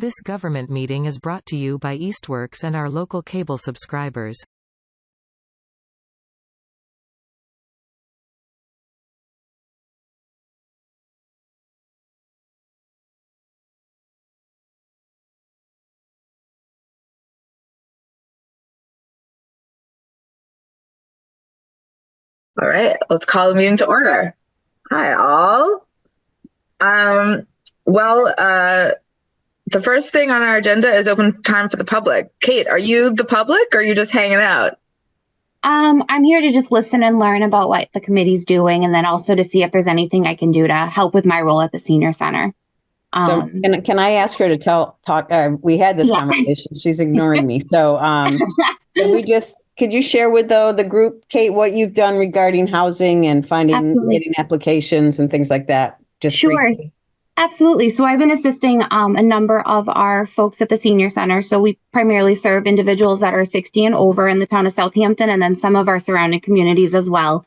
This government meeting is brought to you by Eastworks and our local cable subscribers. All right, let's call the meeting to order. Hi, all. The first thing on our agenda is open time for the public. Kate, are you the public or are you just hanging out? I'm here to just listen and learn about what the committee's doing, and then also to see if there's anything I can do to help with my role at the senior center. So can I ask her to talk? We had this conversation. She's ignoring me. So could you share with the group, Kate, what you've done regarding housing and getting applications and things like that? Just sure. briefly. Absolutely. So I've been assisting a number of our folks at the senior center. So we primarily serve individuals that are 60 and over in the town of Southampton, and then some of our surrounding communities as well.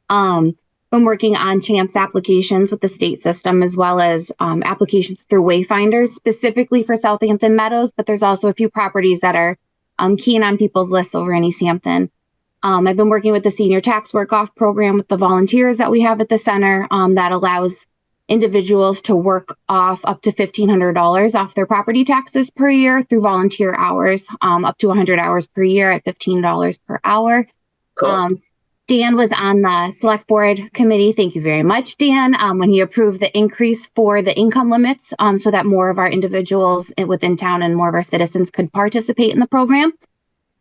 Been working on CHAMPS applications with the state system, as well as applications through Wayfinders, specifically for Southampton Meadows, but there's also a few properties that are keen on people's lists over in East Hampton. I've been working with the senior tax work-off program with the volunteers that we have at the center that allows individuals to work off up to $1,500 off their property taxes per year through volunteer hours, up to 100 hours per year at $15 per hour. Cool. Dan was on the select board committee. Thank you very much, Dan, when he approved the increase for the income limits so that more of our individuals within town and more of our citizens could participate in the program.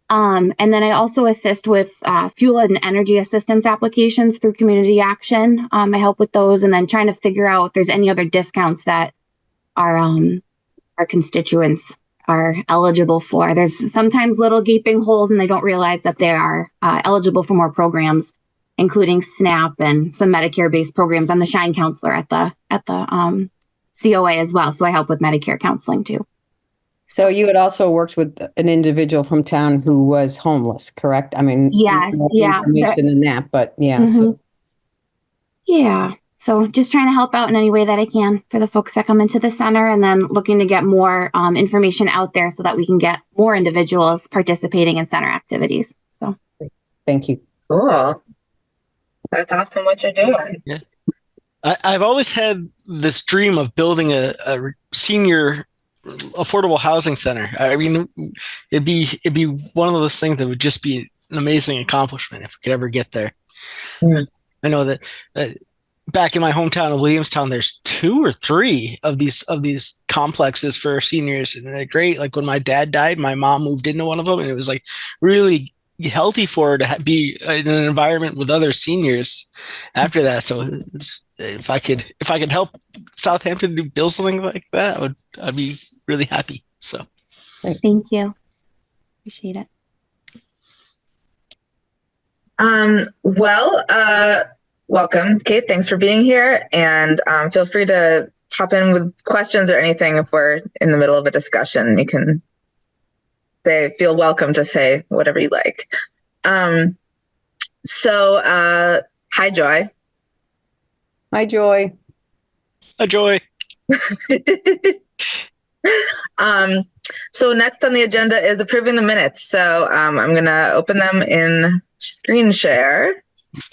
And then I also assist with fuel and energy assistance applications through Community Action. I help with those, and then trying to figure out if there's any other discounts that our constituents are eligible for. There's sometimes little gaping holes, and they don't realize that they are eligible for more programs, including SNAP and some Medicare-based programs. I'm the Shine counselor at the COA as well, so I help with Medicare counseling too. So you had also worked with an individual from town who was homeless, correct? I mean, yes, yeah. Information in that, but yeah. Mm-hmm. So just trying to help out in any way that I can for the folks that come into the center, and then looking to get more information out there so that we can get more individuals participating in center activities. So, thank you. Cool. That's awesome what you're doing. Yeah. I've always had this dream of building a senior affordable housing center. I mean, it'd be one of those things that would just be an amazing accomplishment if we could ever get there. Mm. I know that back in my hometown of Williamstown, there's 2 or 3 of these complexes for seniors, and they're great. Like when my dad died, my mom moved into one of them, and it was like really healthy for her to be in an environment with other seniors after that. So if I could help Southampton build something like that, I'd be really happy. So thank you. Appreciate it. Welcome, Kate. Thanks for being here. And feel free to hop in with questions or anything if we're in the middle of a discussion. You can feel welcome to say whatever you like. Hi, Joy. Hi, Joy. Hi, Joy. So next on the agenda is approving the minutes. So I'm going to open them in screen share.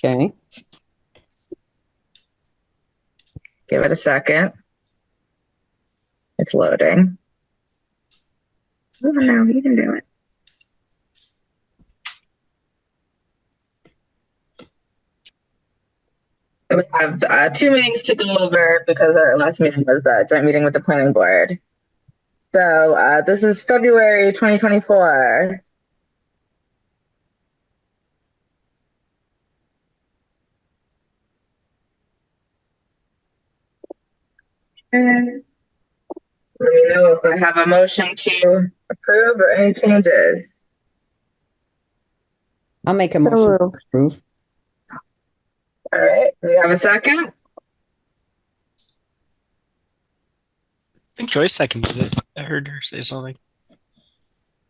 Okay. Give it a second. It's loading. Oh, no, you can do it. We have 2 meetings to go over because our last meeting was a joint meeting with the planning board. So this is February 2024. And let me know if I have a motion to approve or any changes. I'll make a motion to approve. All right. Do we have a second? I think Joyce seconded it. I heard her say something.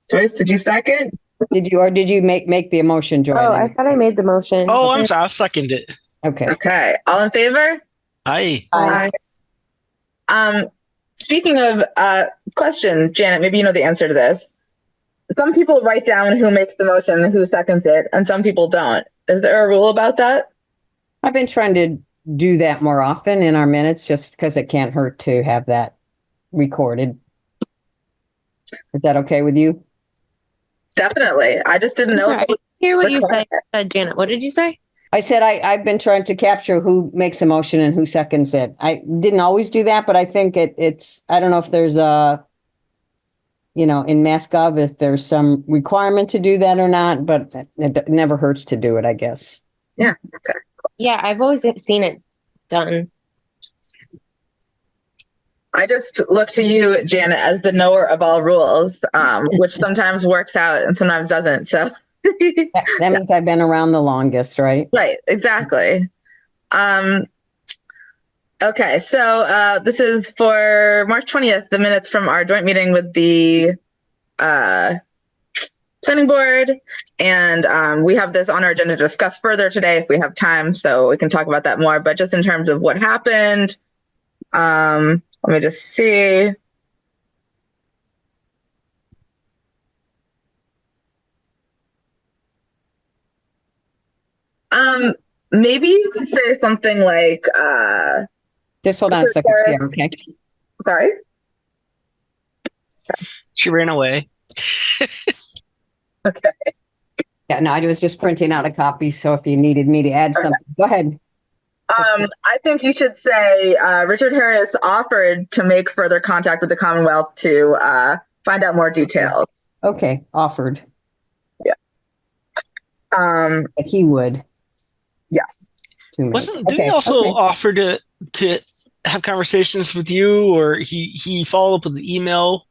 Joyce, did you second? Did you make the motion, Joy? Oh, I thought I made the motion. Oh, I'm sorry. I'll second it. Okay. Okay. All in favor? Aye. Aye. speaking of question, Janet, maybe you know the answer to this. Some people write down who makes the motion and who seconds it, and some people don't. Is there a rule about that? I've been trying to do that more often in our minutes, just because it can't hurt to have that recorded. Is that okay with you? Definitely. I just didn't know. Sorry, I didn't hear what you required. said, Janet. What did you say? I said I've been trying to capture who makes a motion and who seconds it. I didn't always do that, but I think it's, I don't know if there's a, in MassGov, if there's some requirement to do that or not, but it never hurts to do it, I guess. Yeah. Okay. Yeah, I've always seen it done. I just look to you, Janet, as the knower of all rules, which sometimes works out and sometimes doesn't. So That means I've been around the longest, right? right, exactly. Okay, so this is for March 20th, the minutes from our joint meeting with the planning board. And we have this on our agenda to discuss further today if we have time, so we can talk about that more. But just in terms of what happened, let me just see. Maybe you could say something like, Just hold on a second, Sarah, okay? sorry? She ran away. Okay. Yeah, no, I was just printing out a copy, so if you needed me to add something, go ahead. I think you should say Richard Harris offered to make further contact with the Commonwealth to find out more details. Okay, offered. Yeah. That he would. Yes. Did he also offer to have conversations with you, or he followed up with the email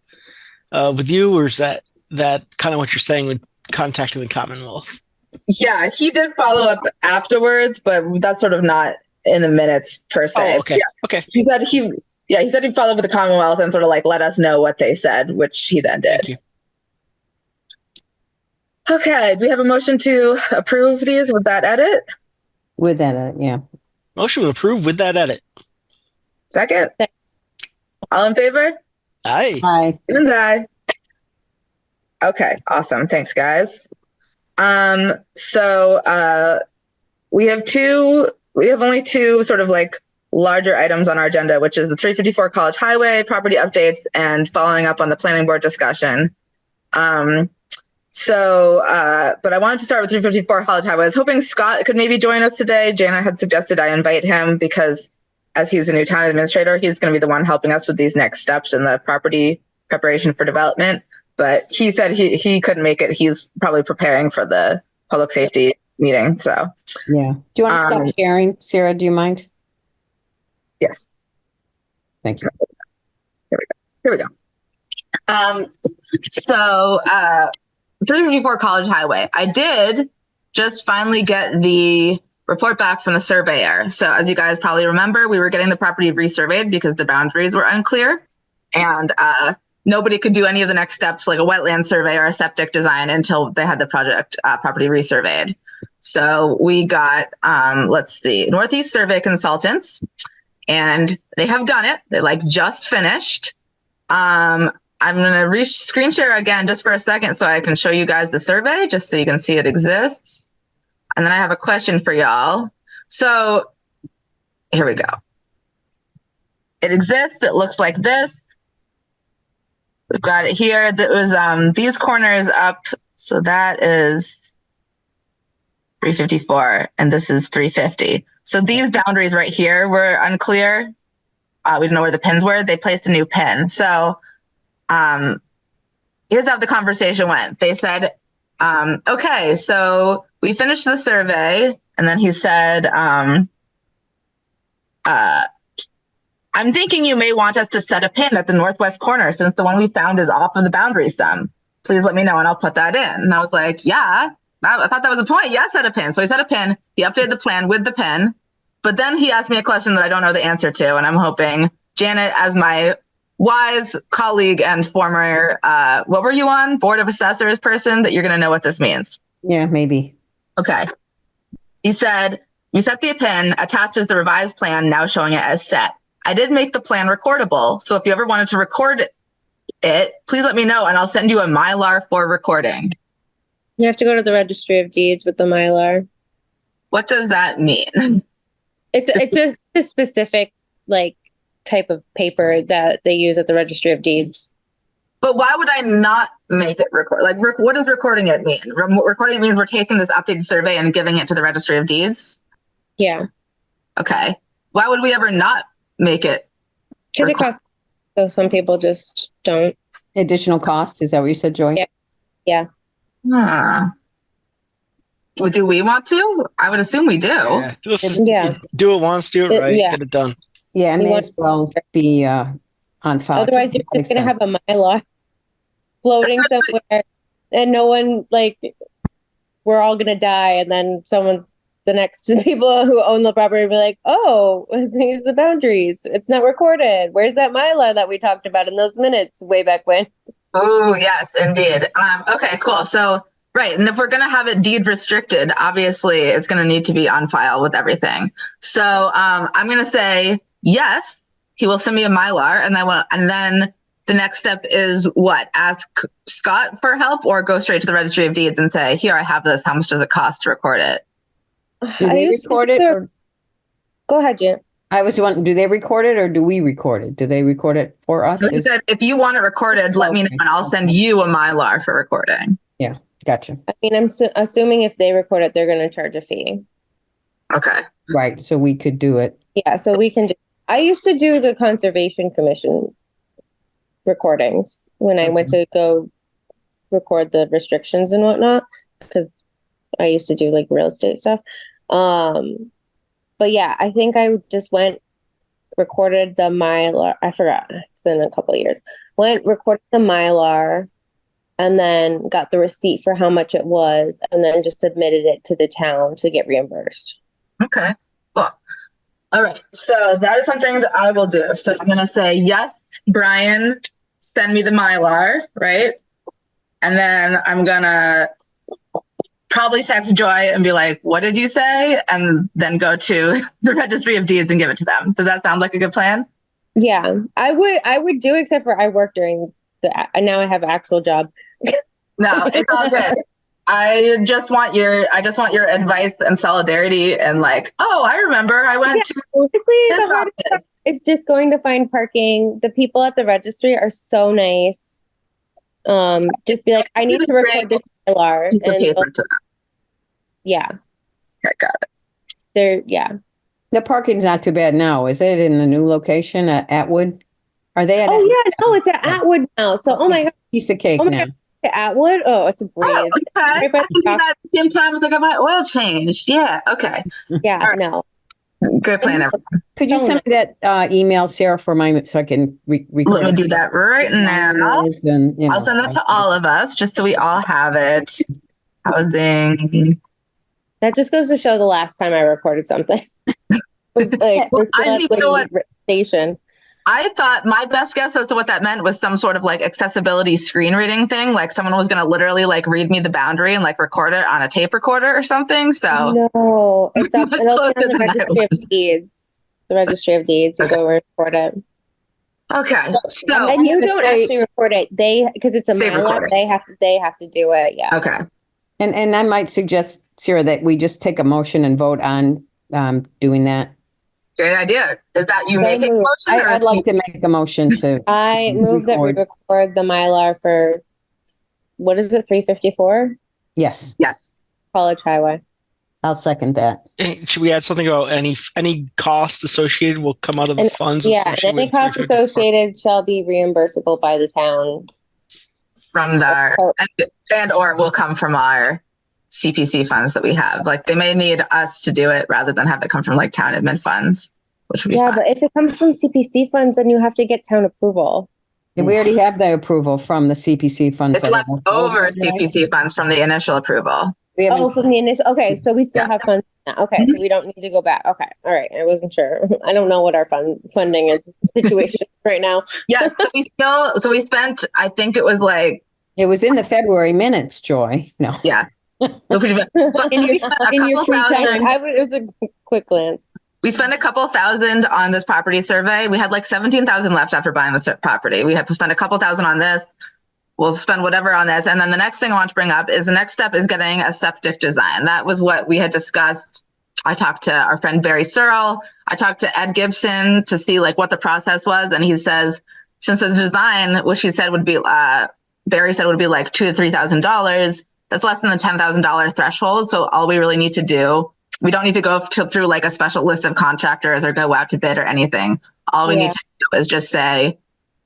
with you, or is that kind of what you're saying with contacting the Commonwealth? Yeah, he did follow up afterwards, but that's sort of not in the minutes per se. Oh, okay. Yeah. Okay. He said he followed up with the Commonwealth and sort of like let us know what they said, which he then did. Thank you. Okay, do we have a motion to approve these with that edit? With that, yeah. Motion to approve with that edit. Second? All in favor? Aye. Hi. Stevens, aye. Okay, awesome. Thanks, guys. So we have only two sort of like larger items on our agenda, which is the 354 College Highway property updates and following up on the planning board discussion. But I wanted to start with 354 College Highway. I was hoping Scott could maybe join us today. Jana had suggested I invite him because as he's a new town administrator, he's going to be the one helping us with these next steps in the property preparation for development. But he said he couldn't make it. He's probably preparing for the public safety meeting. So yeah. Do you want to stop sharing, Sarah? Do you mind? Yes. Thank you. Here we go. 354 College Highway. I did just finally get the report back from the surveyor. So as you guys probably remember, we were getting the property resurveyed because the boundaries were unclear, and nobody could do any of the next steps like a wetland survey or a septic design until they had the property resurveyed. So we got, Northeast Survey Consultants, and they have done it. They just finished. I'm going to screen share again just for a second so I can show you guys the survey, just so you can see it exists. And then I have a question for y'all. So here we go. It exists. It looks like this. We've got it here. That was these corners up. So that is 354, and this is 350. So these boundaries right here were unclear. We didn't know where the pins were. They placed a new pin. So here's how the conversation went. They said, okay, so we finished the survey. And then he said, I'm thinking you may want us to set a pin at the northwest corner since the one we found is off of the boundary some. Please let me know and I'll put that in. And I was like, yeah, I thought that was the point. Yeah, set a pin. So he set a pin. He updated the plan with the pin. But then he asked me a question that I don't know the answer to. And I'm hoping Janet, as my wise colleague and former, what were you on? Board of Assessors person, that you're going to know what this means. Yeah, maybe. Okay. He said, you set the pin, attaches the revised plan, now showing it as set. I did make the plan recordable. So if you ever wanted to record it, please let me know and I'll send you a Mylar for recording. You have to go to the Registry of Deeds with the Mylar. What does that mean? It's a specific like type of paper that they use at the Registry of Deeds. But why would I not make it record? Like, what does recording it mean? Recording it means we're taking this updated survey and giving it to the Registry of Deeds? Yeah. Okay. Why would we ever not make it? Because it costs. So some people just don't. Additional cost? Is that what you said, Joy? Yeah. Yeah. Well, do we want to? I would assume we do. Yeah. Yeah. Do it once, do it right, Yeah. get it done. Yeah, it may as well be on file. Otherwise, you're just going to have a Mylar floating somewhere and no one, like, we're all going to die. And then the next people who own the property will be like, oh, these are the boundaries. It's not recorded. Where's that Mylar that we talked about in those minutes way back when? Oh, yes, indeed. Okay, cool. So, right. And if we're going to have it deed restricted, obviously it's going to need to be on file with everything. So I'm going to say, yes, he will send me a Mylar. And then the next step is what? Ask Scott for help or go straight to the Registry of Deeds and say, here, I have this. How much does it cost to record it? Do they record it? Or, go ahead, Jen. I was wondering, do they record it or do we record it? Do they record it for us? He said, if you want it recorded, let me know and I'll send you a Mylar for recording. Yeah, gotcha. I mean, I'm assuming if they record it, they're going to charge a fee. Okay. Right, so we could do it. Yeah, so we can I used to do the Conservation Commission recordings when I went to go record the restrictions and whatnot, because I used to do like real estate stuff. But yeah, I think I just recorded the Mylar. I forgot. It's been a couple of years. Recorded the Mylar and then got the receipt for how much it was and then just submitted it to the town to get reimbursed. Okay, cool. All right, so that is something that I will do. So I'm going to say, yes, Brian, send me the Mylar, right? And then I'm going to probably text Joy and be like, what did you say? And then go to the Registry of Deeds and give it to them. Does that sound like a good plan? Yeah, I would do, except for I work during now I have an actual job. No, it's all good. I just want your advice and solidarity and like, oh, I remember I went to this office. It's just going to find parking. The people at the registry are so nice. Just be like, I need to record this Mylar. Piece of paper to them. Yeah. Okay, got it. Yeah. The parking's not too bad now, is it, in the new location at Atwood? Are they at Oh, yeah, no, it's at Atwood now. So, oh my God. Piece of cake now. God. Atwood? Oh, it's a breeze. Oh, okay. Right I can do that at the same time as I got my oil changed. Yeah, okay. Yeah, right. No. Good plan, everyone. Could you send me that email, Sarah, for so I can record? Let me do that right now. And, I'll send that to all of us just so we all have it. Housing. That just goes to show the last time I recorded something. was like, well, I didn't even know what station. I thought my best guess as to what that meant was some sort of like accessibility screen reading thing. Like someone was going to literally like read me the boundary and like record it on a tape recorder or something. So no, it's up. It'll be on the Registry of Deeds. The Registry of Deeds. You go record it. Okay. So and you don't actually record it. Because it's a Mylar. They have to do it. Yeah. Okay. And I might suggest, Sarah, that we just take a motion and vote on doing that. Great idea. Is that you making a motion? I'd like to make a motion to. I move that we record the Mylar for, what is it, 354? Yes. Yes. College Highway. I'll second that. Should we add something about any costs associated will come out of the funds? Yeah, and any costs associated shall be reimbursable by the town. From there, and or will come from our CPC funds that we have. Like they may need us to do it rather than have it come from like town admin funds, which would be fine. But if it comes from CPC funds, then you have to get town approval. We already have the approval from the CPC funds. It's left over CPC funds from the initial approval. From the initial. Okay, so we still have funds now. Okay, so we don't need to go back. Okay, all right. I wasn't sure. I don't know what our funding is situation right now. Yes, so we spent. I think it was like. It was in the February minutes, Joy. No. Yeah. So in your free time, it was a quick glance. We spent a couple thousand on this property survey. We had like 17,000 left after buying the property. We had to spend a couple thousand on this. We'll spend whatever on this. And then the next thing I want to bring up is the next step is getting a septic design. That was what we had discussed. I talked to our friend Barry Searle. I talked to Ed Gibson to see like what the process was. And he says, since the design, which he said would be, Barry said would be like $2,000 to $3,000. That's less than the $10,000 threshold. So all we really need to do, we don't need to go through like a special list of contractors or go out to bid or anything. All we need to do is just say,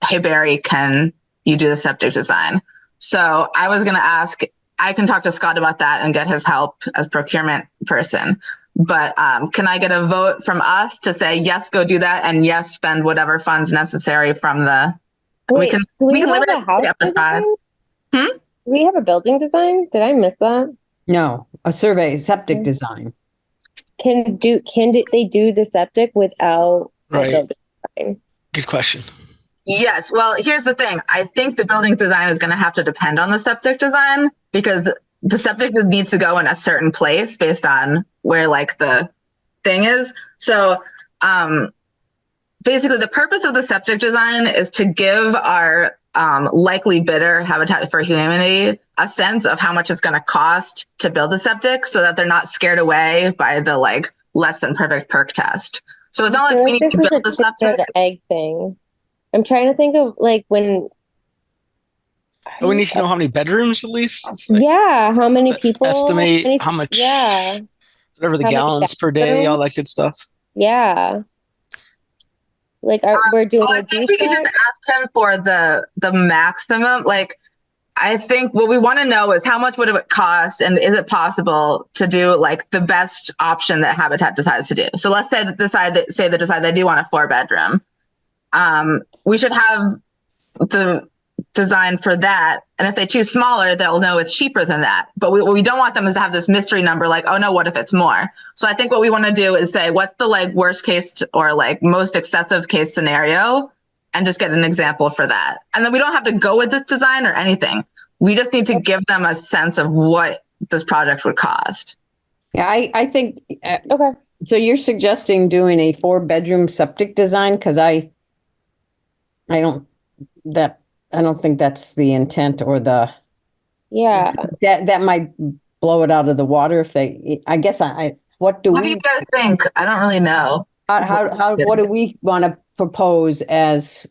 hey, Barry, can you do the septic design? So I was going to ask, I can talk to Scott about that and get his help as procurement person. But can I get a vote from us to say, yes, go do that, and yes, spend whatever funds necessary from the... Wait, do we have a house design? Do we have a building design? Did I miss that? No, a survey, septic design. Can they do the septic without a Right. building design? Good question. Yes. Well, here's the thing. I think the building design is going to have to depend on the septic design because the septic needs to go in a certain place based on where like the thing is. So basically the purpose of the septic design is to give our likely bidder, Habitat for Humanity, a sense of how much it's going to cost to build a septic so that they're not scared away by the like less than perfect perk test. So it's not like we need to build the septic. The egg thing. I'm trying to think of like when. But we need to know how many bedrooms at least. It's like Yeah, how many people? estimate how much. Yeah, Whatever the How many gallons per day, all that good stuff. yeah. Like we're doing Well, a I think we could just ask him for the maximum. Like, I think what we want to know is how much would it cost, and is it possible to do like the best option that Habitat decides to do? So let's say they decide they do want a 4-bedroom. We should have the design for that, and if they choose smaller, they'll know it's cheaper than that. But what we don't want them is to have this mystery number like, oh no, what if it's more? So I think what we want to do is say, what's the like worst case or like most excessive case scenario, and just get an example for that. And then we don't have to go with this design or anything. We just need to give them a sense of what this project would cost. Yeah, I think, okay. so you're suggesting doing a 4-bedroom septic design? Because I don't think that's the intent or the, Yeah. that might blow it out of the water if they, I guess what do you guys think? I don't really know. What do we want to propose as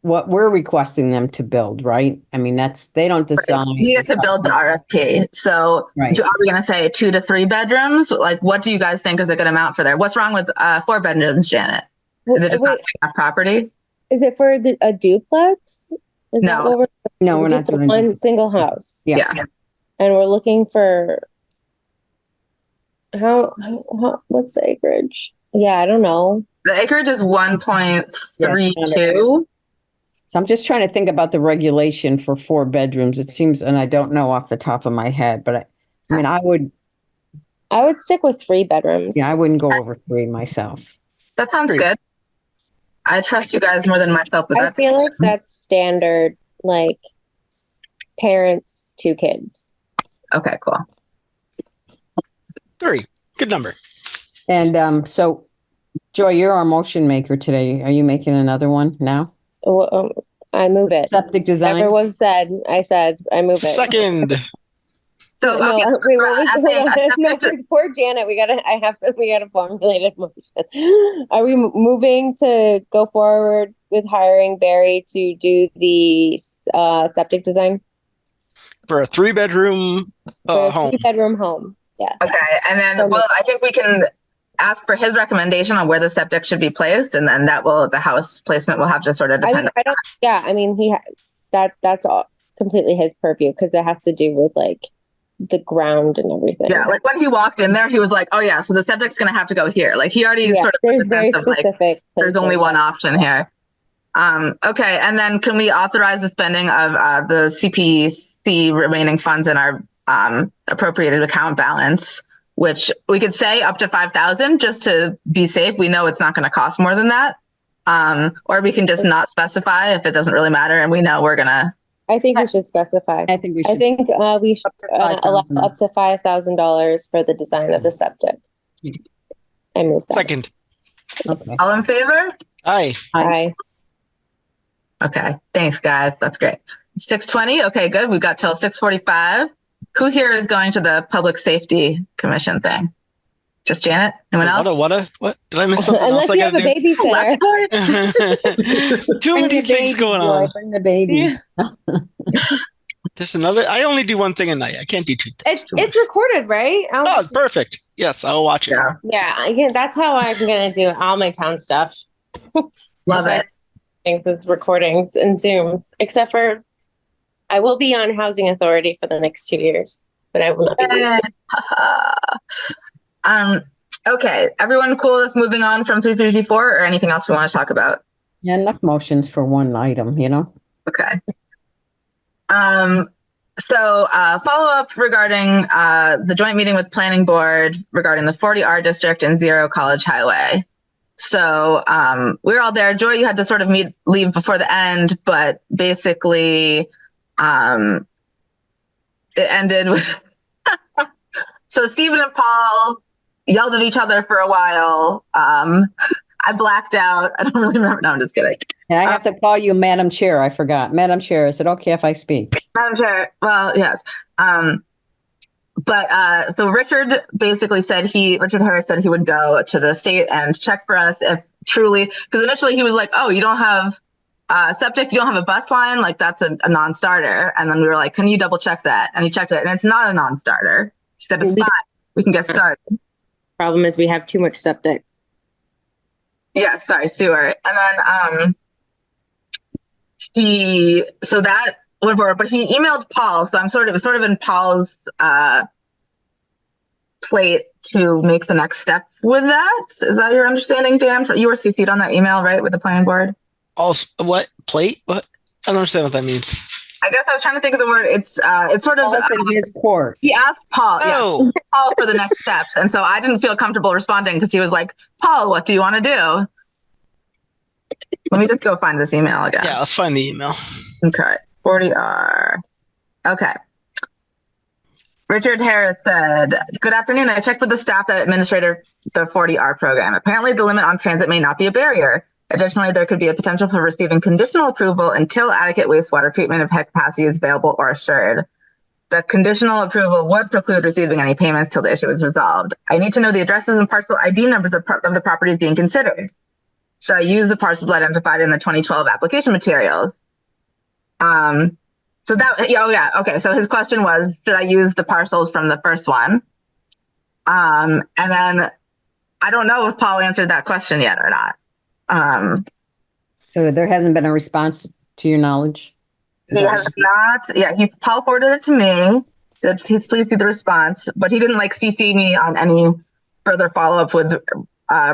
what we're requesting them to build, right? I mean, they don't design. We get to build the RFP. So Right. are we going to say 2 to 3 bedrooms? Like, what do you guys think is a good amount for there? What's wrong with 4 bedrooms, Janet? Is it just not enough property? Is it for a duplex? Is No. that what No, we're not just doing one single house? Yeah. And we're looking for how what's the acreage? Yeah, I don't know. The acreage is 1.32. So I'm just trying to think about the regulation for 4 bedrooms. It seems, and I don't know off the top of my head, but I mean, I would stick with 3 bedrooms. I wouldn't go over 3 myself. That sounds good. I trust you guys more than myself with that. I feel like that's standard, like parents, 2 kids. Okay, cool. 3. Good number. And so, Joy, you're our motion maker today. Are you making another one now? I move it. Septic design. Everyone said, I move it. Second. So No, okay, so wait, we're what was asking a septic for poor Janet? We gotta formulate a motion. Are we moving to go forward with hiring Barry to do the septic design For a 3-bedroom for a home. 3-bedroom home? Yes. Okay, and then I think we can ask for his recommendation on where the septic should be placed, and then the house placement will have to sort of depend. I mean, that's all completely his purview because it has to do with like the ground and everything. Yeah, like when he walked in there, he was like, "Oh yeah, so the septic's gonna have to go here." Like he already sort of there's very specific. Like, there's only one option here. Okay, and then can we authorize the spending of the CPC remaining funds in our appropriated account balance, which we could say up to 5,000 just to be safe. We know it's not going to cost more than that. Or we can just not specify if it doesn't really matter, and we know we're gonna. I think we should specify. I think we should allow up to $5,000 for the design of the septic. I move that. Second. Okay. All in favor? Aye. Hi. Okay, thanks, guys. That's great. 6:20. Okay, good. We've got till 6:45. Who here is going to the Public Safety Commission thing? Just Janet? Anyone else? What? Did I miss something else Unless I you have a gotta babysitter. do? Too many things going on. Bring the baby. Yeah. There's another. I only do one thing a night. I can't do two things. It's recorded, right? Oh, it's perfect. Yes, I'll watch it. Yeah, Yeah, that's how I'm gonna do all my town stuff. love it. Things is recordings and Zooms, except for I will be on Housing Authority for the next 2 years, but I will not be. Okay, everyone cool with moving on from 354 or anything else we want to talk about? Yeah, enough motions for one item, you know? Okay. So follow up regarding the joint meeting with Planning Board regarding the 40R district and Zero College Highway. So we were all there. Joy, you had to sort of leave before the end, but basically it ended with so Stephen and Paul yelled at each other for a while. I blacked out. I don't really remember. No, I'm just kidding. And I have to call you Madam Chair. I forgot. Madam Chair, is it okay if I speak? Madam Chair, well, yes. So Richard basically said Richard Harris said he would go to the state and check for us if truly, because initially he was like, oh, you don't have septic, you don't have a bus line, like that's a non-starter. And then we were like, can you double check that? And he checked it and it's not a non-starter. He said, it's fine. We can get started. Problem is we have too much septic. Yeah, sorry, sewer. And then he emailed Paul. So it was sort of in Paul's plate to make the next step with that. Is that your understanding, Dan? You were CC'd on that email, right, with the planning board? Also, what plate? What? I don't understand what that means. I guess I was trying to think of the word. It's sort of in his court. He asked Paul, Oh. Paul for the next steps, and so I didn't feel comfortable responding because he was like, "Paul, what do you want to do?" Let me just go find this email again. Yeah, let's find the email. Okay, 40R. Okay. Richard Harris said, "Good afternoon. I checked with the staff that administrator the 40R program. Apparently, the limit on transit may not be a barrier. Additionally, there could be a potential for receiving conditional approval until adequate wastewater treatment of head capacity is available or assured. The conditional approval would preclude receiving any payments till the issue is resolved. I need to know the addresses and parcel ID numbers of the properties being considered. Should I use the parcels identified in the 2012 application materials?" So his question was, should I use the parcels from the first one? And then I don't know if Paul answered that question yet or not. So there hasn't been a response to your knowledge? He has not. Yeah, Paul forwarded it to me. Said, please see the response, but he didn't CC me on any further follow up with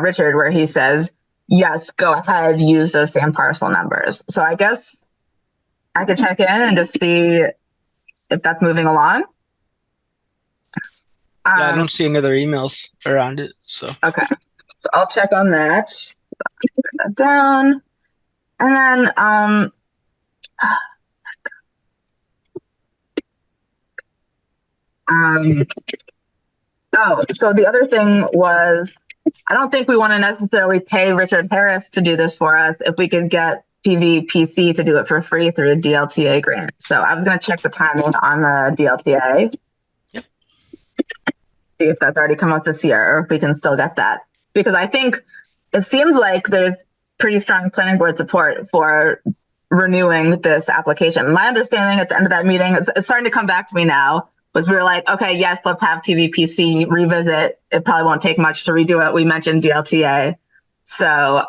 Richard, where he says, yes, go ahead, use those same parcel numbers. So I guess I could check in and just see if that's moving along. I don't see any other emails around it. So okay, so I'll check on that. Put that down, and then so the other thing was, I don't think we want to necessarily pay Richard Harris to do this for us if we could get PVPC to do it for free through a DLTA grant. So I was going to check the timing on the DLTA. Yep. See if that's already come out this year or if we can still get that. Because I think it seems like there's pretty strong planning board support for renewing this application. My understanding at the end of that meeting, it's starting to come back to me now, was we were like, okay, yes, let's have PVPC revisit. It probably won't take much to redo it. We mentioned DLTA. So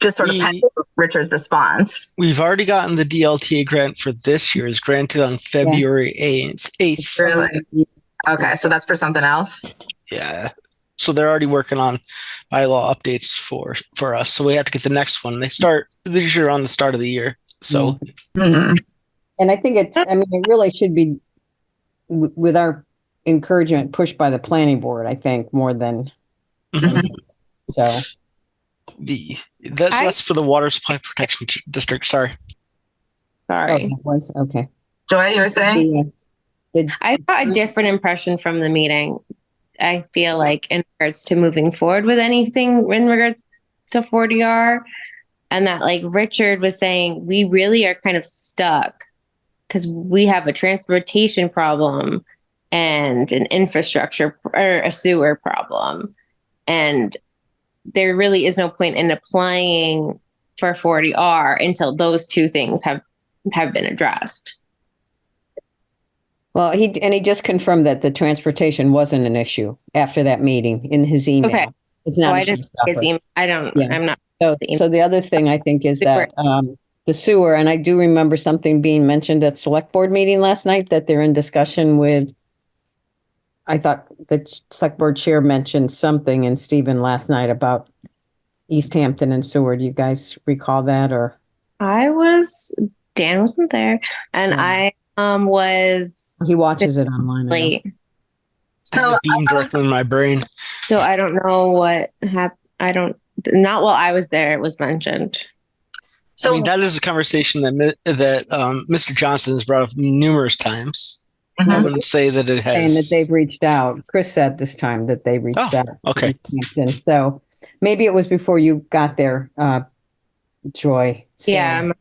just sort of pending Richard's response. We've already gotten the DLTA grant for this year. It's granted on February 8th. Really? Okay, so that's for something else? Yeah. So they're already working on bylaw updates for us. So we have to get the next one. They start this year on the start of the year. So, Mm-hmm. And I think it really should be with our encouragement pushed by the planning board, I think, more than so. That's for the water supply protection district. Sorry. Sorry. That was okay. Joy, you were saying? I got a different impression from the meeting. I feel like, in regards to moving forward with anything in regards to 40R. And that, like Richard was saying, we really are kind of stuck because we have a transportation problem and an infrastructure or a sewer problem. And there really is no point in applying for 40R until those two things have been addressed. Well, he just confirmed that the transportation wasn't an issue after that meeting in his email. Okay. It's not. I didn't see his email. I'm not. So the other thing I think is that the sewer, and I do remember something being mentioned at select board meeting last night that they're in discussion with. I thought the select board chair mentioned something in Stephen last night about East Hampton and sewer. Do you guys recall that, or? Dan wasn't there, and I was. He watches it online. Late. So being directly in my brain. So I don't know what happened. Not while I was there, it was mentioned. So I mean, that is a conversation that Mr. Johnson has brought up numerous times. Mm-hmm. I wouldn't say that it has. Saying that they've reached out. Chris said this time that they reached out. Okay. So maybe it was before you got there, Joy. Yeah.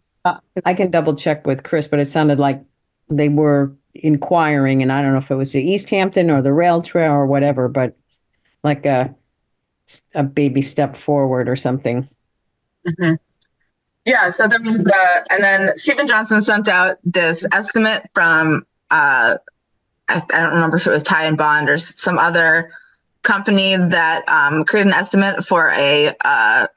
I can double check with Chris, but it sounded like they were inquiring, and I don't know if it was the East Hampton or the rail trail or whatever, but like a baby step forward or something. Mm-hmm. Yeah. So and then Stephen Johnson sent out this estimate from I don't remember if it was Tie and Bond or some other company that created an estimate for a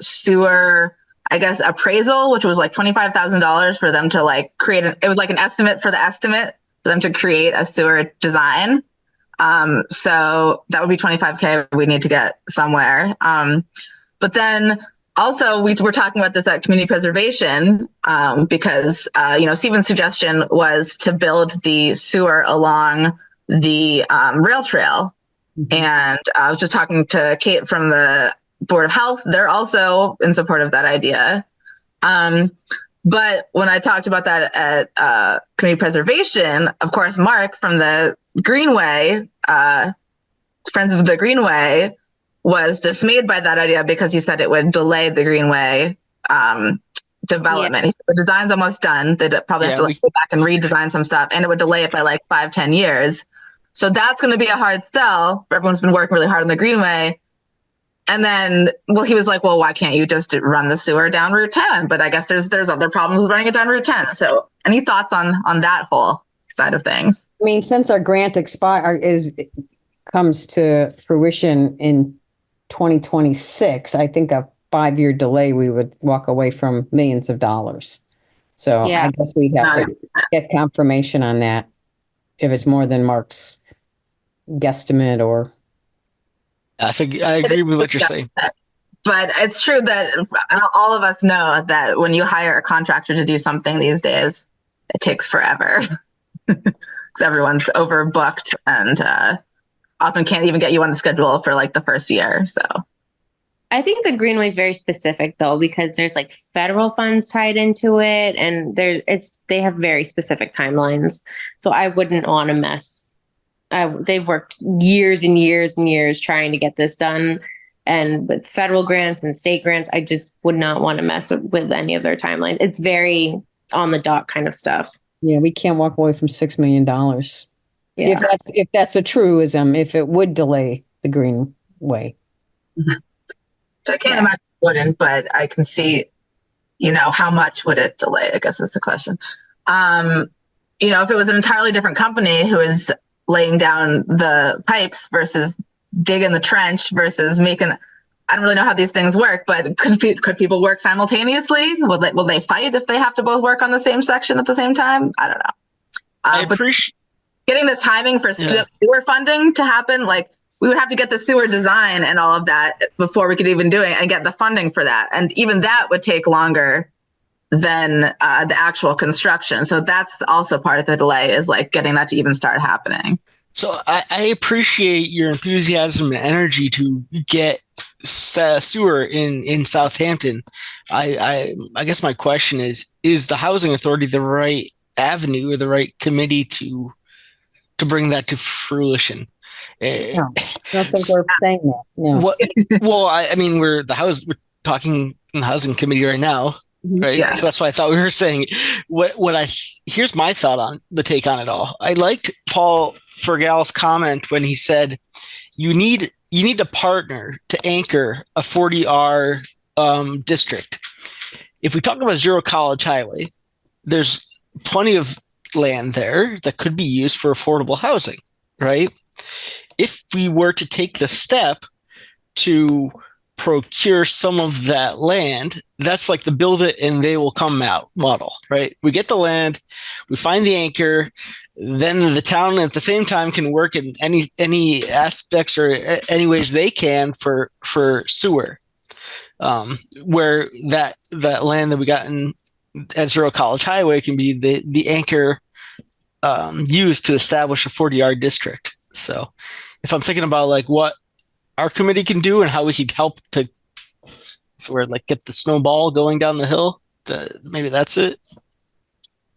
sewer, I guess, appraisal, which was like $25,000 for them to like create it was like an estimate for the estimate for them to create a sewer design. So that would be $25K we need to get somewhere. But then also we were talking about this at community preservation because, Stephen's suggestion was to build the sewer along the rail trail. Mm-hmm. And I was just talking to Kate from the Board of Health. They're also in support of that idea. But when I talked about that at community preservation, of course, Mark from the Greenway, Friends of the Greenway, was dismayed by that idea because he said it would delay the Greenway development. Yeah. The design's almost done. They'd probably have to go back and redesign some stuff, and it would delay it by like 5-10 years. So that's going to be a hard sell for everyone who's been working really hard on the Greenway. And then, he was like, well, why can't you just run the sewer down Route 10? But I guess there's other problems with running it down Route 10. So any thoughts on that whole side of things? I mean, since our grant comes to fruition in 2026, I think a 5-year delay, we would walk away from millions of dollars. So I guess we'd have to get confirmation on that if it's more than Mark's guesstimate or. I think I agree with what you're saying. But it's true that all of us know that when you hire a contractor to do something these days, it takes forever because everyone's overbooked and often can't even get you on the schedule for like the first year. So I think the Greenway is very specific though, because there's like federal funds tied into it, and they have very specific timelines. So I wouldn't want to mess. They've worked years and years and years trying to get this done. And with federal grants and state grants, I just would not want to mess with any of their timeline. It's very on the dot kind of stuff. Yeah, we can't walk away from $6 million. Yeah. If that's a truism, if it would delay the Greenway. Mm-hmm. So I can't imagine it wouldn't, but I can see, how much would it delay, I guess is the question. If it was an entirely different company who is laying down the pipes versus digging the trench versus making, I don't really know how these things work, but could people work simultaneously? Will they fight if they have to both work on the same section at the same time? I don't know. I appreciate getting the timing for sewer funding to happen. Like we would have to get the sewer design and all of that before we could even do it and get the funding for that. And even that would take longer than the actual construction. So that's also part of the delay, is like getting that to even start happening. So I appreciate your enthusiasm and energy to get sewer in Southampton. I guess my question is the housing authority the right avenue or the right committee to bring that to fruition? No, I don't think we're saying that. No. What? Well, I mean, we're talking in the housing committee right now, right? Yeah. So that's why I thought we were saying here's my thought on the take on it all. I liked Paul Fergal's comment when he said you need a partner to anchor a 40R district. If we talk about Zero College Highway, there's plenty of land there that could be used for affordable housing, right? If we were to take the step to procure some of that land, that's like the build it and they will come out model, right? We get the land, we find the anchor, then the town at the same time can work in any aspects or any ways they can for sewer, where that land that we got at Zero College Highway can be the anchor used to establish a 40R district. So if I'm thinking about like what our committee can do and how we could help to get the snowball going down the hill, maybe that's it.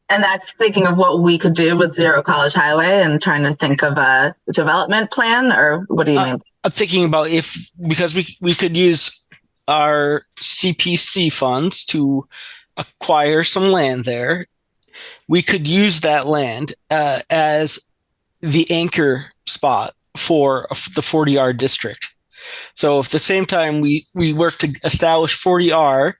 And that's thinking of what we could do with Zero College Highway and trying to think of a development plan, or what do you mean? I'm thinking about because we could use our CPC funds to acquire some land there. We could use that land as the anchor spot for the 40R district. So if at the same time we work to establish 40R,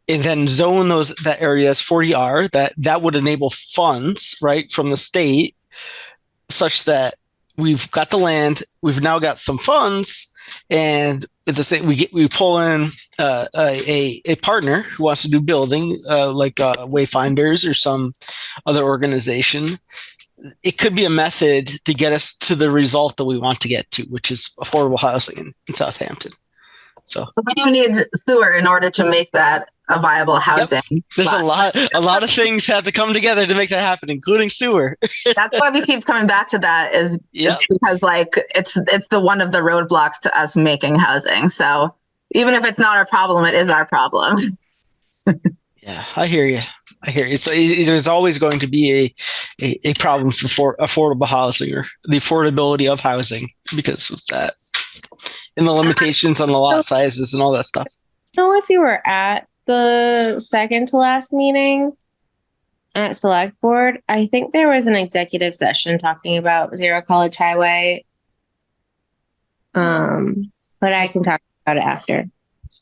and then zone that area as 40R, that would enable funds, right, from the state, such that we've got the land, we've now got some funds, and at the same we pull in a partner who wants to do building, like Wayfinders or some other organization. It could be a method to get us to the result that we want to get to, which is affordable housing in Southampton. So we do need sewer in order to make that a viable housing. Yep. There's a lot of things have to come together to make that happen, including sewer. That's why we keep coming back to that. It's because it's the one of the roadblocks to us making housing. So even if it's not our problem, it is our problem. Yeah, I hear you. So there's always going to be a problem for affordable housing or the affordability of housing because of that, and the limitations on the lot sizes and all that stuff. I don't know if you were at the second to last meeting at Select Board. I think there was an executive session talking about Zero College Highway. But I can talk about it after.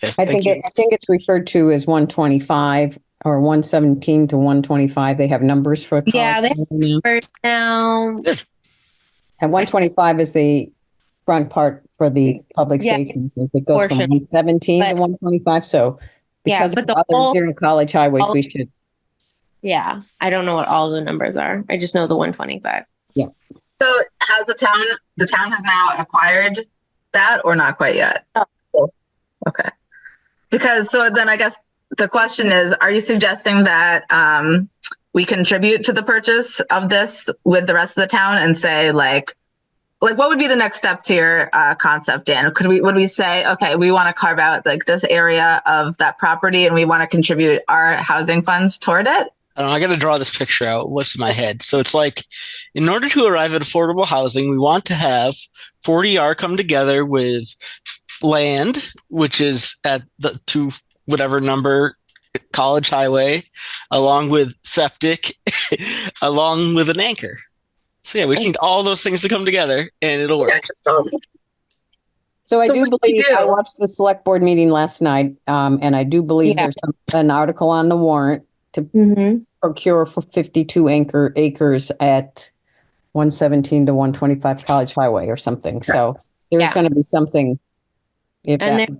Okay, I think it's referred to as 125 or 117 to 125. They have numbers for college. Yeah, they have numbers now. And 125 is the front part for the public safety. It goes from 117 to 125. So because of other Zero College Highways, we should. Yeah, I don't know what all the numbers are. I just know the 125. Yeah. So has the town has now acquired that or not quite yet? Oh. Okay. Because so then I guess the question is, are you suggesting that we contribute to the purchase of this with the rest of the town and say like what would be the next step to your concept, Dan? Would we say, okay, we want to carve out like this area of that property and we want to contribute our housing funds toward it? I don't know, I got to draw this picture out. What's in my head? So it's like, in order to arrive at affordable housing, we want to have 40R come together with land, which is at the to whatever number College Highway, along with septic, along with an anchor. So yeah, we just need all those things to come together and it'll work. So I do believe I watched the select board meeting last night, and I do believe there's an article on the warrant to procure for 52 acres at 117 to 125 College Highway or something. So there's going to be something. And there's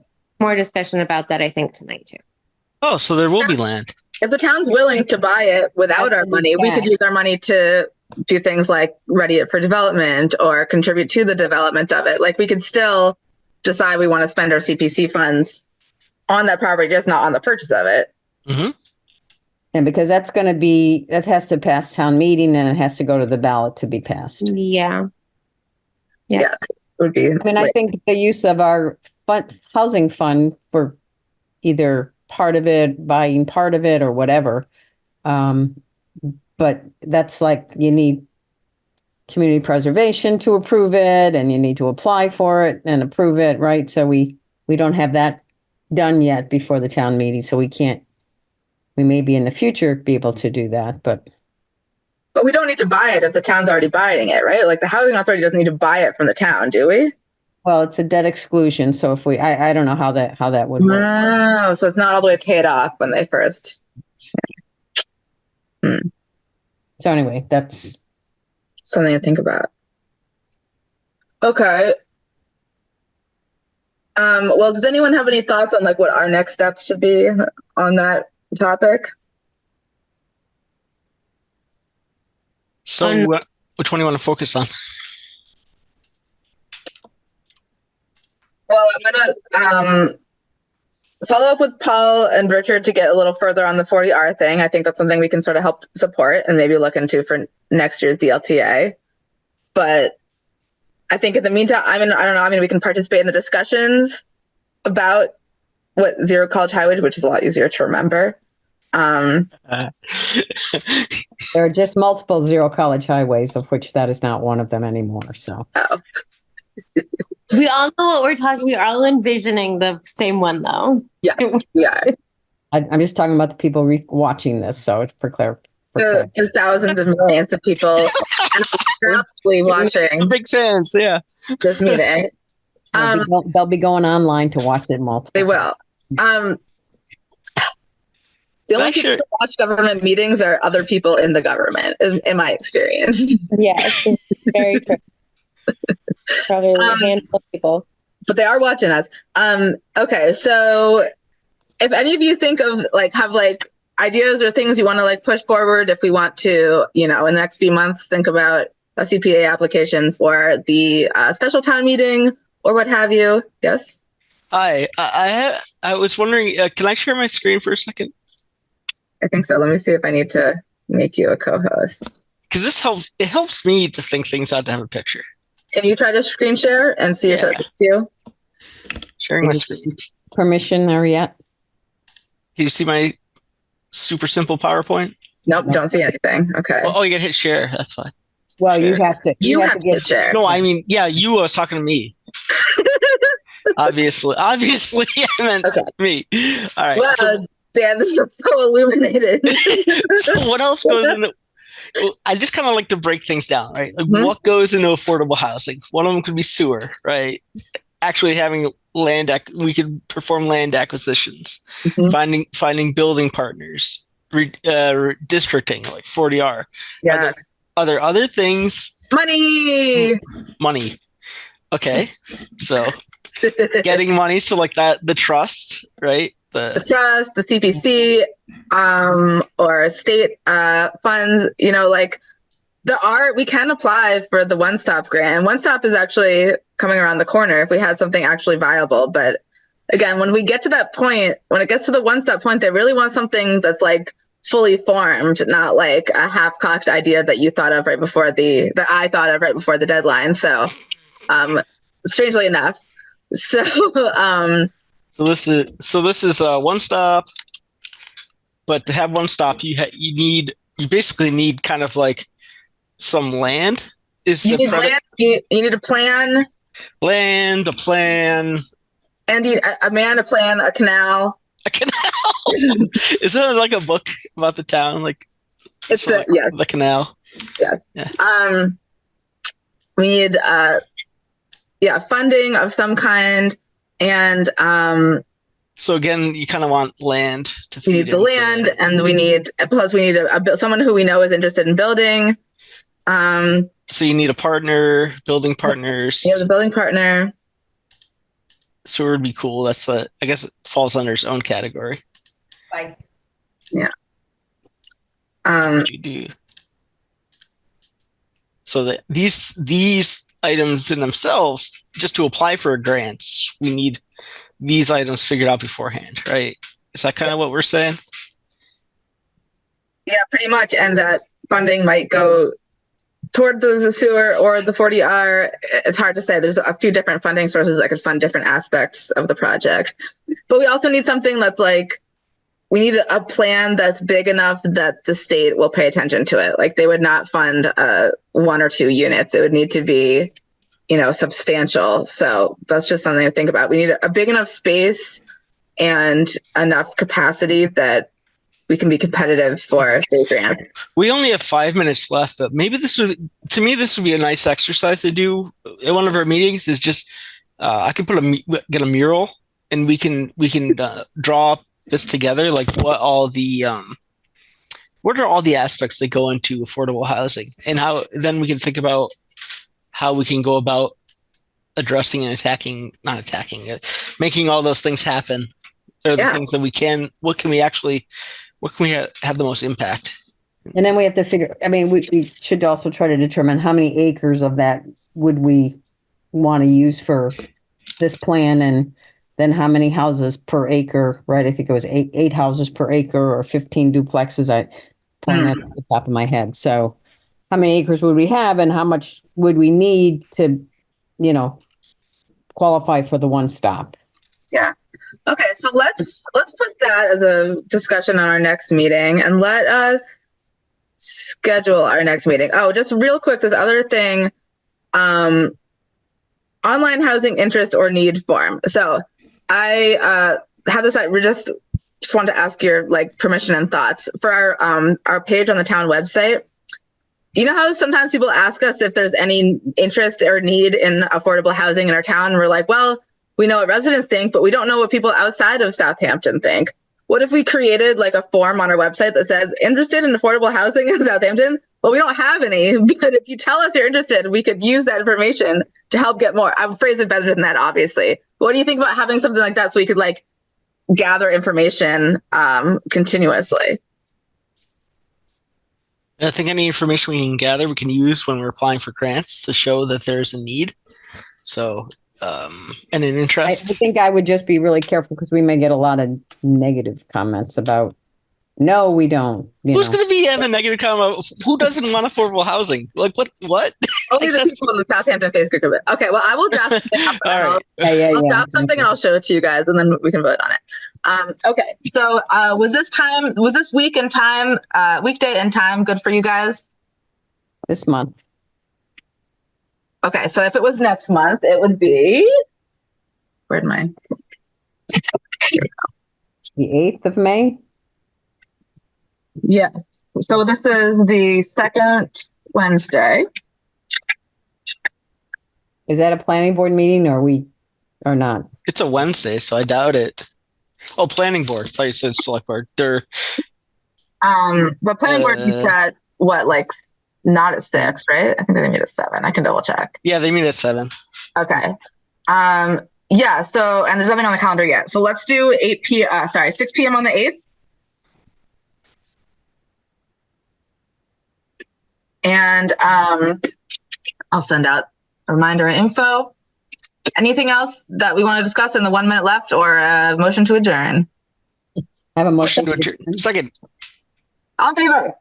more discussion about that, I think, tonight too. Oh, so there will be land. If the town's willing to buy it without our money, we could use our money to do things like ready it for development or contribute to the development of it. Like we could still decide we want to spend our CPC funds on that property, just not on the purchase of it. Mm-hmm. And because that has to pass town meeting and it has to go to the ballot to be passed. Yeah. Yes. Yeah, it would be. I mean, I think the use of our housing fund for either part of it, buying part of it or whatever. But that's like, you need community preservation to approve it, and you need to apply for it and approve it, right? So we don't have that done yet before the town meeting, so we may be in the future be able to do that, but we don't need to buy it if the town's already buying it, right? Like the housing authority doesn't need to buy it from the town, do we? well, it's a debt exclusion, so if I don't know how that would work. Oh, so it's not all the way paid off when they first. So anyway, that's something to think about. Okay. Well, does anyone have any thoughts on like what our next steps should be on that topic? So, which one do you want to focus on? Well, I'm gonna follow up with Paul and Richard to get a little further on the 40R thing. I think that's something we can sort of help support and maybe look into for next year's DLTA. But I think in the meantime, I don't know. We can participate in the discussions about what Zero College Highway, which is a lot easier to remember. There are just multiple Zero College Highways, of which that is not one of them anymore. So. Oh. We all know what we're talking. We're all envisioning the same one, though. Yeah, yeah. I'm just talking about the people watching this, so it's for clear. The thousands of millions of people probably watching. Big sense, yeah. This meeting. They'll be going online to watch it multiple. They will. The only people who watch government meetings are other people in the government, in my experience. Yes, it's very true. Probably a handful of people. But they are watching us. Okay, so if any of you think of have ideas or things you want to push forward, if we want to, in the next few months, think about a CPA application for the special town meeting or what have you. Yes? Hi, I was wondering, can I share my screen for a second? I think so. Let me see if I need to make you a co-host. Because it helps me to think things out to have a picture. Can you try to screen share and see if it fits you? Sharing my screen. Permission there yet? Can you see my super simple PowerPoint? Nope, don't see anything. Okay. Oh, you can hit share. That's fine. Well, share. you have to. You have to share. No, I mean, yeah, you was talking to me. Obviously, I meant me. All right. Well, Dan, this is so illuminated. So what else goes into? I just kind of like to break things down, right? What goes into affordable housing? One of them could be sewer, right? Actually having land, we could perform land acquisitions, finding building partners, districting like 40R. Yes. Are there other things? Money. Okay. So getting money. So the trust, right? The trust, the CPC, or state funds, we can apply for the One Stop grant. And One Stop is actually coming around the corner if we had something actually viable. But again, when we get to that point, when it gets to the One Stop point, they really want something that's fully formed, not a half-cocked idea that you thought of right before that I thought of right before the deadline. So strangely enough. So So this is One Stop, but to have One Stop, you basically need kind of some land. You need land. You need a plan. Land, a plan, and a man, a plan, a canal. A canal. Is that a book about the town? It's the canal. Yes. Yeah. We need funding of some kind. And so again, you kind of want land to feed. We need the land, and we need someone who we know is interested in building. So you need a partner, building partners. Yeah, the building partner. So it would be cool. That's I guess it falls under its own category. Yeah. You do. So that these items in themselves, just to apply for a grant, we need these items figured out beforehand, right? Is that kind of what we're saying? Yeah, pretty much. And that funding might go toward the sewer or the 40R. It's hard to say. There's a few different funding sources that could fund different aspects of the project. But we also need something that's we need a plan that's big enough that the state will pay attention to it. Like they would not fund 1 or 2 units. It would need to be, substantial. So that's just something to think about. We need a big enough space and enough capacity that we can be competitive for state grants. We only have 5 minutes left, but maybe this would be a nice exercise to do at one of our meetings. Is just I could get a mural, and we can draw this together, like what are all the aspects that go into affordable housing, and how then we can think about how we can go about addressing and not attacking it, making all those things happen. Or the things that what can we have the most impact? And then we have to figure, we should also try to determine how many acres of that would we want to use for this plan, and then how many houses per acre, right? I think it was eight houses per acre or 15 duplexes. I pulling that at the top of my head. So how many acres would we have, and how much would we need to, qualify for the one stop? Yeah. Okay, so let's put that as a discussion on our next meeting, and let us schedule our next meeting. Oh, just real quick, this other thing, online housing interest or need form. So I had this. I just wanted to ask your permission and thoughts for our page on the town website. You know how sometimes people ask us if there's any interest or need in affordable housing in our town? We're like, well, we know what residents think, but we don't know what people outside of Southampton think. What if we created a form on our website that says interested in affordable housing in Southampton? Well, we don't have any, but if you tell us you're interested, we could use that information to help get more. I would phrase it better than that, obviously. What do you think about having something like that so we could gather information continuously? I think any information we can gather, we can use when we're applying for grants to show that there's a need. So, and an interest. I think I would just be really careful, because we may get a lot of negative comments about, no, we don't. Who's going to be having a negative comment? Who doesn't want affordable housing? What? Only the people in the Southampton Facebook group. Okay, well, I will draft something up. All right. I'll draft something and I'll show it to you guys, and then we can vote on it. Okay, so was this week and time, weekday and time good for you guys? This month. Okay, so if it was next month, it would be, where'd my? The 8th of May? Yeah, so this is the second Wednesday. Is that a planning board meeting, or not? It's a Wednesday, so I doubt it. Oh, planning board. I thought you said select board. But planning board meets at what, not at 6, right? I think they meet at 7. I can double check. Yeah, they meet at 7. Okay. Yeah. So, and there's nothing on the calendar yet. So let's do 6 p.m. on the 8th. And I'll send out a reminder and info. Anything else that we want to discuss in the 1 minute left, or a motion to adjourn? I have a motion to adjourn. Second. All in favor?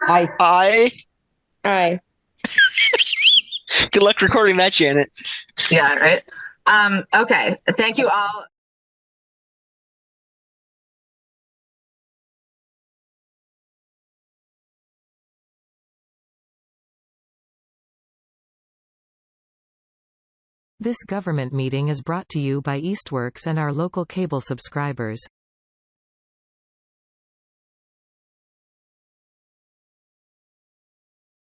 Aye. Aye. Good luck recording that, Janet. Yeah, right. Okay. Thank you all. This government meeting is brought to you by Eastworks and our local cable subscribers.